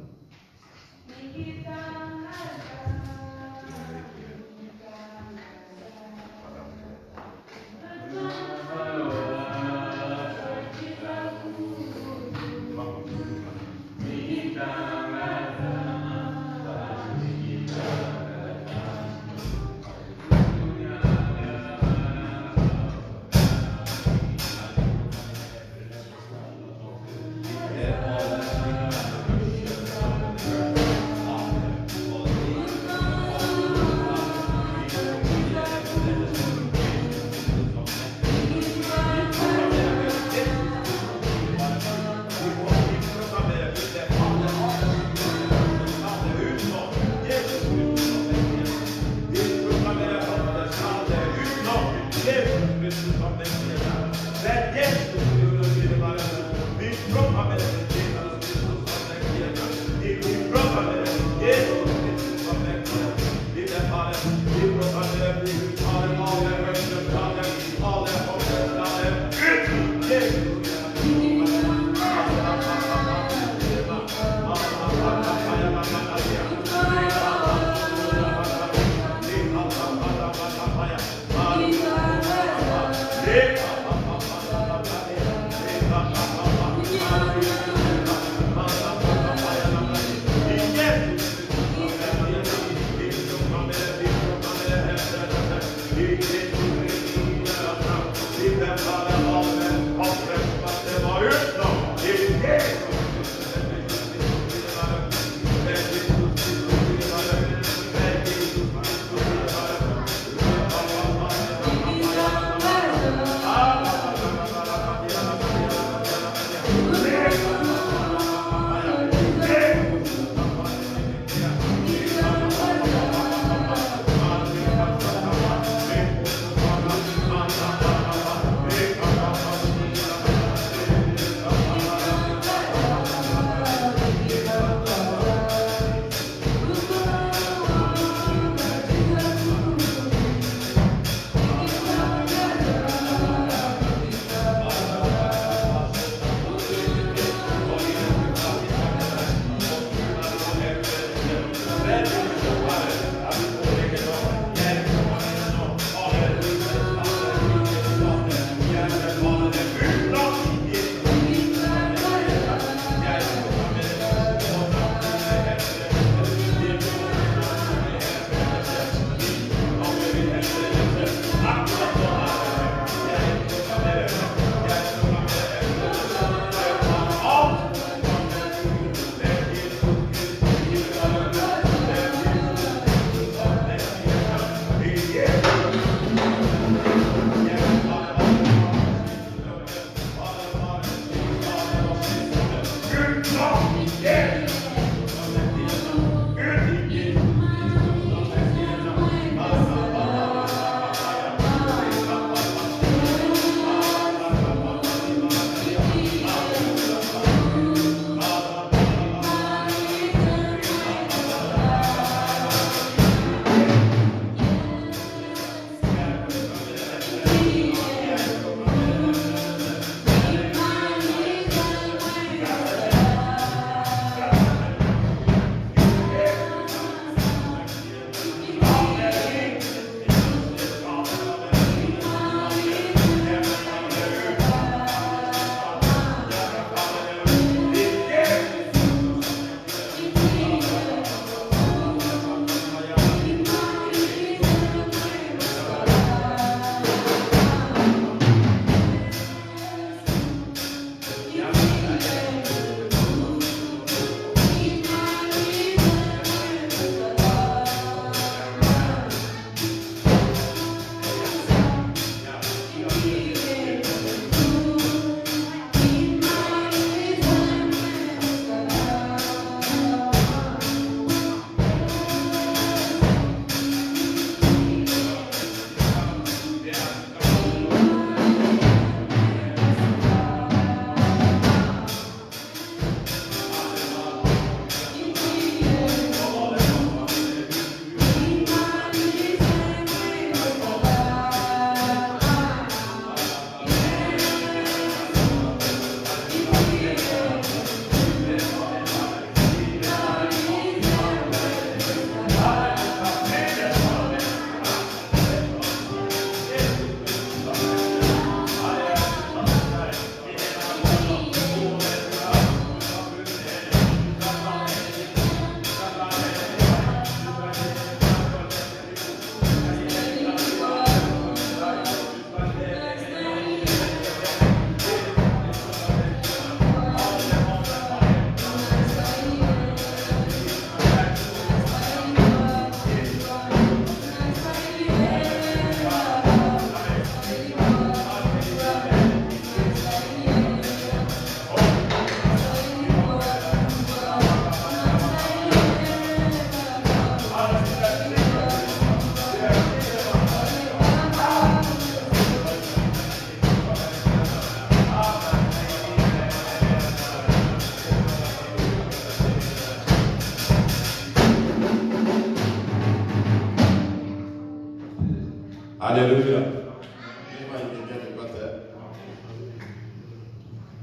Speaker 1: Halleluja.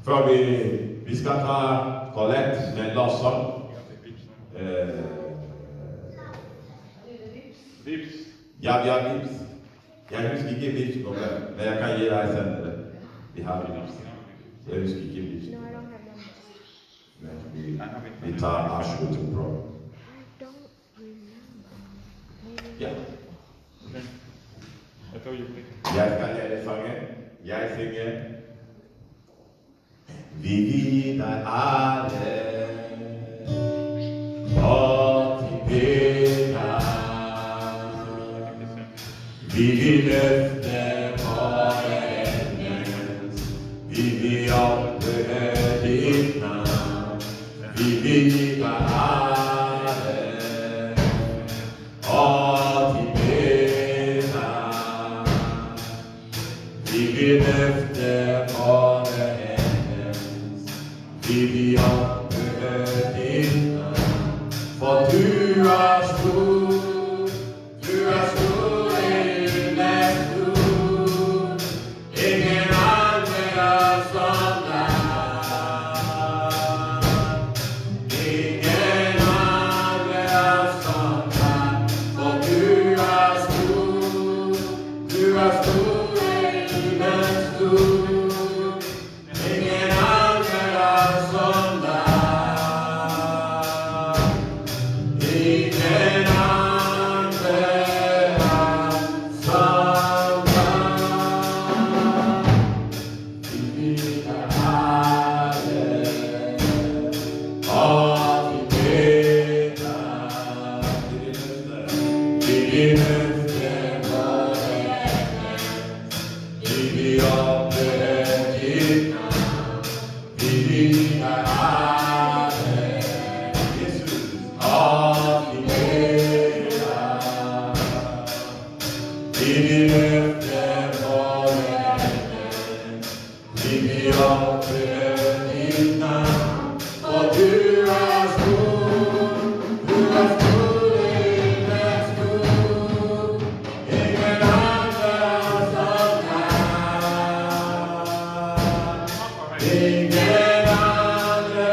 Speaker 1: Før vi skal ta kollekt med lovsang. Ja, vi har vips. Jeg husker ikke vips nå, men jeg kan gi deg senere. Vi har vips. Jeg husker ikke vips. Vi tar avslutning. Ja. Jeg skal lede sangen. Jeg synger. Vi vil gi deg ære og tilbedelse. Vi vil løfte våre hender. Vi vil opphøye ditt navn. Vi vil gi deg ære og tilbedelse. Vi vil løfte våre hender. Vi vil opphøye ditt navn. For du er stor, du er stor, ingen er stor. Ingen andre er som deg. Ingen andre er som deg. For du er stor, du er stor, ingen er stor. Ingen andre er som deg. Ingen andre er som deg. Vi vil deg ære og tilbedelse. Vi vil løfte våre hender. Vi vil opphøye ditt navn. Vi vil gi deg ære, Jesus, og tilbedelse. Vi vil løfte våre hender. Vi vil opphøye ditt navn. For du er stor, du er stor, ingen er stor. Ingen andre er som deg. Ingen andre er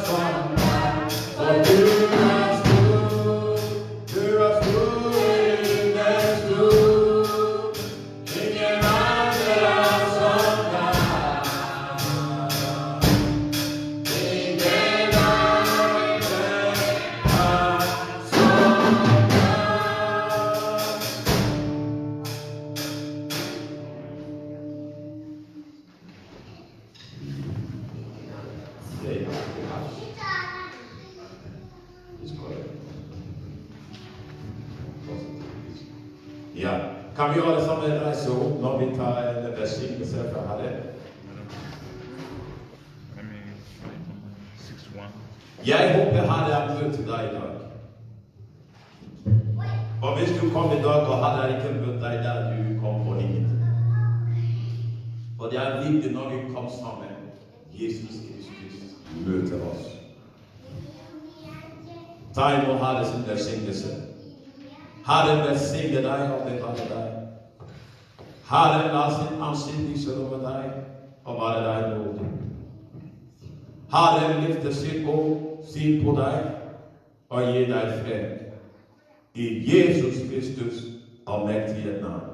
Speaker 1: som deg. For du er stor, du er stor, ingen er stor. Ingen andre er som deg. Ingen andre Ja, kan vi alle sammen reise opp når vi tar en velsignelse fra Herren? Jeg håper Herren er møtt deg i dag. Og hvis du kom i dag og Herren ikke møtt deg der du kom på hit. Og det er viktig når vi kom sammen. Jesus Kristus møter oss. Ta imot Herrens velsignelse. Herren velsigne deg og bevare deg. Herren la sin ansikt lyse over deg og være deg nådig. Herren løfter sitt syn på deg og gir deg fred. I Jesus Kristus og mektige navn.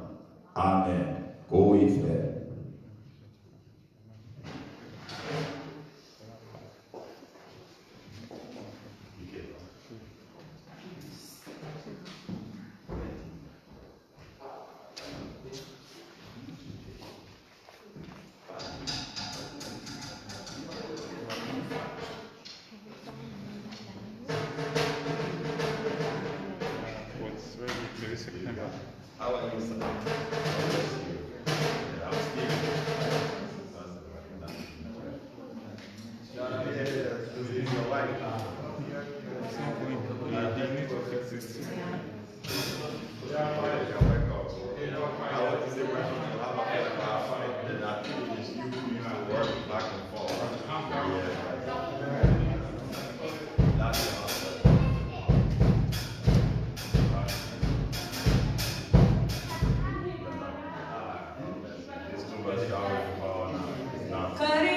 Speaker 1: Amen. Gå i fred. How are you, sir? I'm Steve. Your wife.
Speaker 5: oss kärlek och barn.